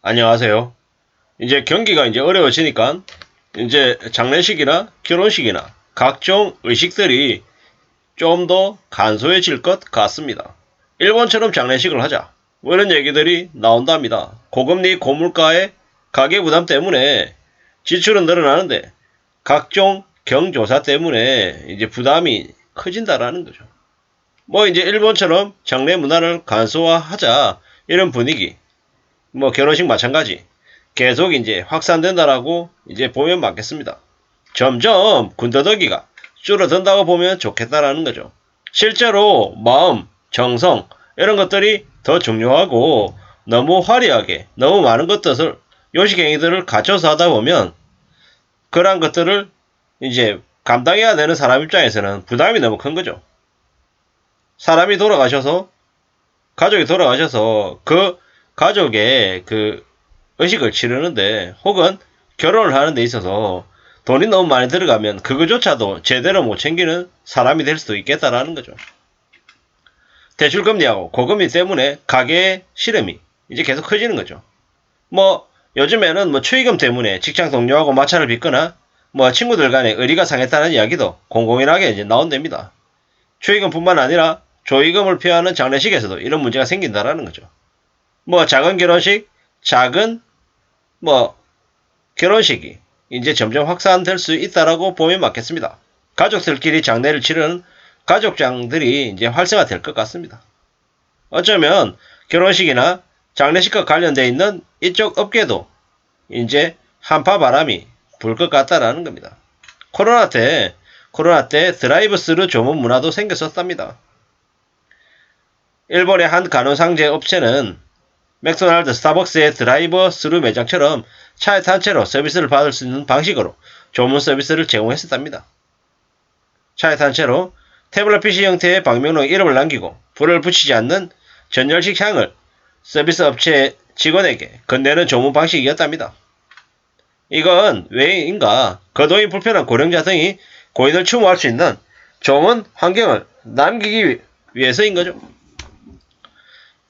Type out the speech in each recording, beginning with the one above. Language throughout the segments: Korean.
안녕하세요. 이제 경기가 이제 어려워지니까 이제 장례식이나 결혼식이나 각종 의식들이 좀 더 간소해질 것 같습니다. 일본처럼 장례식을 하자. 뭐 이런 얘기들이 나온답니다. 고금리 고물가의 가계 부담 때문에 지출은 늘어나는데 각종 경조사 때문에 이제 부담이 커진다라는 거죠. 뭐 이제 일본처럼 장례 문화를 간소화하자 이런 분위기. 뭐 결혼식 마찬가지. 계속 이제 확산된다라고 이제 보면 맞겠습니다. 점점 군더더기가 줄어든다고 보면 좋겠다라는 거죠. 실제로 마음, 정성 이런 것들이 더 중요하고 너무 화려하게 너무 많은 것들을 요식행위들을 갖춰서 하다 보면 그러한 것들을 이제 감당해야 되는 사람 입장에서는 부담이 너무 큰 거죠. 사람이 돌아가셔서 가족이 돌아가셔서 그 가족의 그 의식을 치르는데 혹은 결혼을 하는 데 있어서 돈이 너무 많이 들어가면 그거조차도 제대로 못 챙기는 사람이 될 수도 있겠다라는 거죠. 대출금리하고 고금리 때문에 가계의 시름이 이제 계속 커지는 거죠. 뭐 요즘에는 뭐 축의금 때문에 직장 동료하고 마찰을 빚거나 뭐 친구들 간에 의리가 상했다는 이야기도 공공연하게 이제 나온답니다. 축의금뿐만 아니라 조의금을 피하는 장례식에서도 이런 문제가 생긴다라는 거죠. 뭐 작은 결혼식, 작은 뭐 결혼식이 이제 점점 확산될 수 있다라고 보면 맞겠습니다. 가족들끼리 장례를 치르는 가족장들이 이제 활성화될 것 같습니다. 어쩌면 결혼식이나 장례식과 관련되어 있는 이쪽 업계도 이제 한파 바람이 불 것 같다라는 겁니다. 코로나 때 드라이브 스루 조문 문화도 생겼었답니다. 일본의 한 간호상제 업체는 맥도날드, 스타벅스의 드라이버 스루 매장처럼 차에 탄 채로 서비스를 받을 수 있는 방식으로 조문 서비스를 제공했었답니다. 차에 탄 채로 태블릿 PC 형태의 방명록에 이름을 남기고 불을 붙이지 않는 전열식 향을 서비스 업체 직원에게 건네는 조문 방식이었답니다. 이건 외인과 거동이 불편한 고령자 등이 고인을 추모할 수 있는 좋은 환경을 남기기 위해서인 거죠.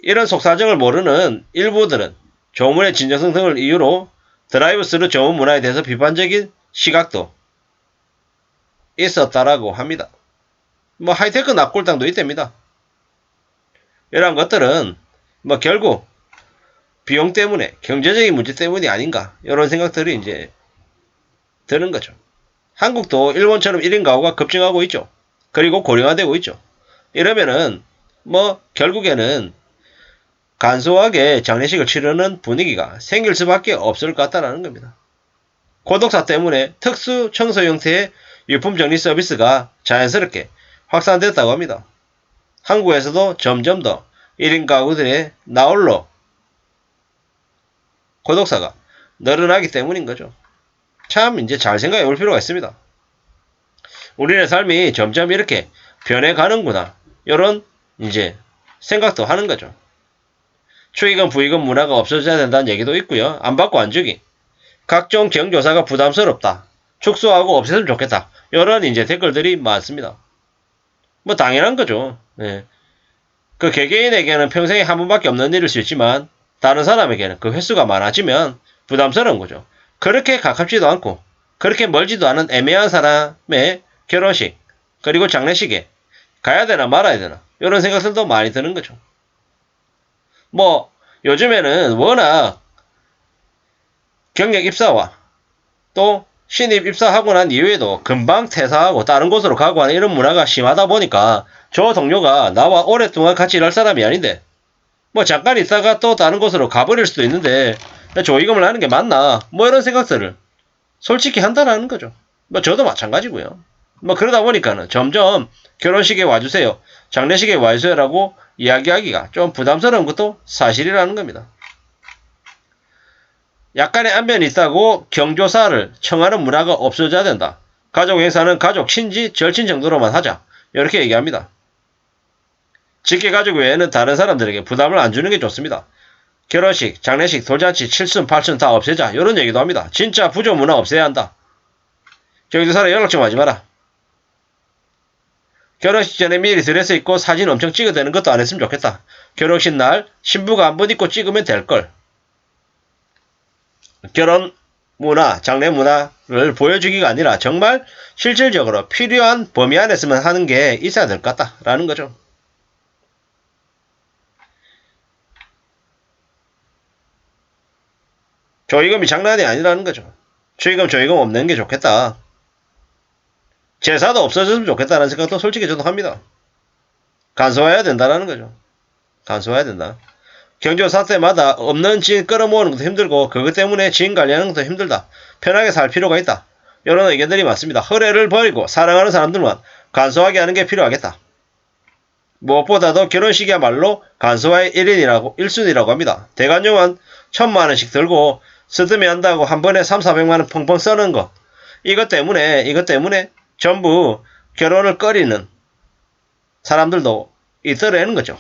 이런 속사정을 모르는 일부들은 조문의 진정성 등을 이유로 드라이브스루 조문 문화에 대해서 비판적인 시각도 있었다라고 합니다. 뭐 하이테크 납골당도 있답니다. 이러한 것들은 뭐 결국 비용 때문에 경제적인 문제 때문이 아닌가 이런 생각들이 이제 드는 거죠. 한국도 일본처럼 1인 가구가 급증하고 있죠. 그리고 고령화되고 있죠. 이러면은 뭐 결국에는 간소하게 장례식을 치르는 분위기가 생길 수밖에 없을 것 같다는 겁니다. 고독사 때문에 특수 청소 형태의 유품 정리 서비스가 자연스럽게 확산됐다고 합니다. 한국에서도 점점 더 1인 가구들의 나홀로 고독사가 늘어나기 때문인 거죠. 참 이제 잘 생각해 볼 필요가 있습니다. 우리의 삶이 점점 이렇게 변해가는구나. 이런 이제 생각도 하는 거죠. 축의금 부의금 문화가 없어져야 된다는 얘기도 있고요. 안 받고 안 주기. 각종 경조사가 부담스럽다. 축소하고 없애면 좋겠다. 이런 이제 댓글들이 많습니다. 뭐 당연한 거죠. 네. 그 개개인에게는 평생에 한 번밖에 없는 일일 수 있지만 다른 사람에게는 그 횟수가 많아지면 부담스러운 거죠. 그렇게 가깝지도 않고 그렇게 멀지도 않은 애매한 사람의 결혼식 그리고 장례식에 가야 되나 말아야 되나 이런 생각들도 많이 드는 거죠. 뭐 요즘에는 워낙 경력 입사와 또 신입 입사하고 난 이후에도 금방 퇴사하고 다른 곳으로 가고 하는 이런 문화가 심하다 보니까 저 동료가 나와 오랫동안 같이 일할 사람이 아닌데 뭐 잠깐 있다가 또 다른 곳으로 가버릴 수도 있는데 조이금을 하는 게 맞나 뭐 이런 생각들을 솔직히 한다라는 거죠. 뭐 저도 마찬가지고요. 뭐 그러다 보니까는 점점 결혼식에 와주세요. 장례식에 와주세요라고 이야기하기가 좀 부담스러운 것도 사실이라는 겁니다. 약간의 안면이 있다고 경조사를 청하는 문화가 없어져야 된다. 가족 행사는 가족, 친지, 절친 정도로만 하자. 이렇게 얘기합니다. 직계 가족 외에는 다른 사람들에게 부담을 안 주는 게 좋습니다. 결혼식, 장례식, 돌잔치, 칠순, 팔순 다 없애자. 이런 얘기도 합니다. 진짜 부조 문화 없애야 한다. 경조사에 연락 좀 하지 마라. 결혼식 전에 미리 드레스 입고 사진 엄청 찍어대는 것도 안 했으면 좋겠다. 결혼식 날 신부가 한번 입고 찍으면 될걸. 결혼 문화, 장례 문화를 보여주기가 아니라 정말 실질적으로 필요한 범위 안에서만 하는 게 있어야 될 것 같다라는 거죠. 조의금이 장난이 아니라는 거죠. 축의금, 조의금 없는 게 좋겠다. 제사도 없어졌으면 좋겠다는 생각도 솔직히 저도 합니다. 간소화해야 된다는 거죠. 간소화해야 된다. 경조사 때마다 없는 지인 끌어모으는 것도 힘들고 그것 때문에 지인 관리하는 것도 힘들다. 편하게 살 필요가 있다. 이런 의견들이 많습니다. 허례를 버리고 사랑하는 사람들만 간소하게 하는 게 필요하겠다. 무엇보다도 결혼식이야말로 간소화의 1순위라고 합니다. 대관료만 1000만원씩 들고 쓰듬이 한다고 한 번에 3,400만원 펑펑 써는 것. 이것 때문에 전부 결혼을 꺼리는 사람들도 있더라는 거죠.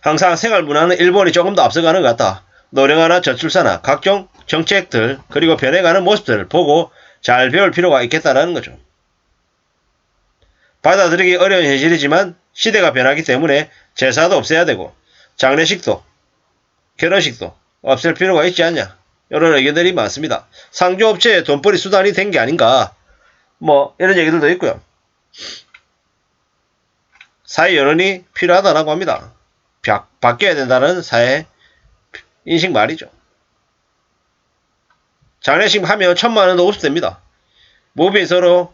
항상 생활 문화는 일본이 조금 더 앞서가는 것 같다. 노령화나 저출산화, 각종 정책들 그리고 변해가는 모습들을 보고 잘 배울 필요가 있겠다라는 거죠. 받아들이기 어려운 현실이지만 시대가 변하기 때문에 제사도 없애야 되고 장례식도 결혼식도 없앨 필요가 있지 않냐. 이런 의견들이 많습니다. 상조업체의 돈벌이 수단이 된 게 아닌가. 이런 얘기들도 있고요. 사회 여론이 필요하다라고 합니다. 바뀌어야 된다는 사회 인식 말이죠. 장례식 하면 1000만원도 흡수됩니다. 모빈 서로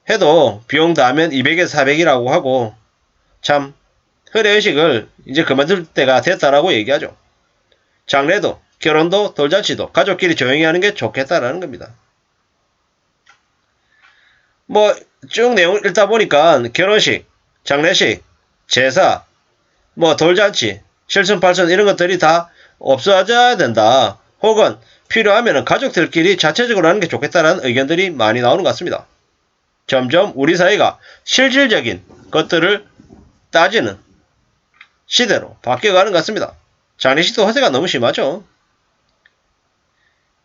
해도 비용 다 하면 200에서 400이라고 하고 참 허례의식을 이제 그만둘 때가 됐다라고 얘기하죠. 장례도 결혼도 돌잔치도 가족끼리 조용히 하는 게 좋겠다라는 겁니다. 쭉 내용을 읽다 보니까 결혼식, 장례식, 제사, 돌잔치, 칠순팔순 이런 것들이 다 없어져야 된다. 혹은 필요하면 가족들끼리 자체적으로 하는 게 좋겠다라는 의견들이 많이 나오는 것 같습니다. 점점 우리 사회가 실질적인 것들을 따지는 시대로 바뀌어가는 것 같습니다. 장례식도 허세가 너무 심하죠.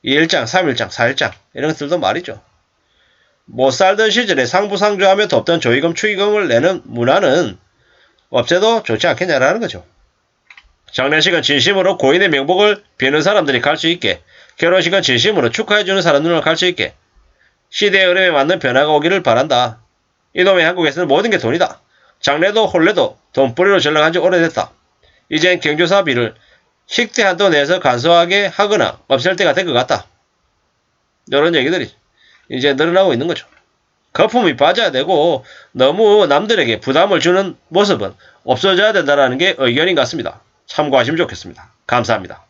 2일장, 3일장, 4일장 이런 것들도 말이죠. 못 살던 시절에 상부상조하며 덮던 조의금, 축의금을 내는 문화는 없애도 좋지 않겠냐라는 거죠. 장례식은 진심으로 고인의 명복을 비는 사람들이 갈 수 있게, 결혼식은 진심으로 축하해주는 사람들만 갈 수 있게 시대의 흐름에 맞는 변화가 오기를 바란다. 이놈의 한국에서는 모든 게 돈이다. 장례도 혼례도 돈벌이로 전락한 지 오래됐다. 이젠 경조사비를 식대 한도 내에서 간소하게 하거나 없앨 때가 된 것 같다. 이런 얘기들이 이제 늘어나고 있는 거죠. 거품이 빠져야 되고 너무 남들에게 부담을 주는 모습은 없어져야 된다는 게 의견인 것 같습니다. 참고하시면 좋겠습니다. 감사합니다.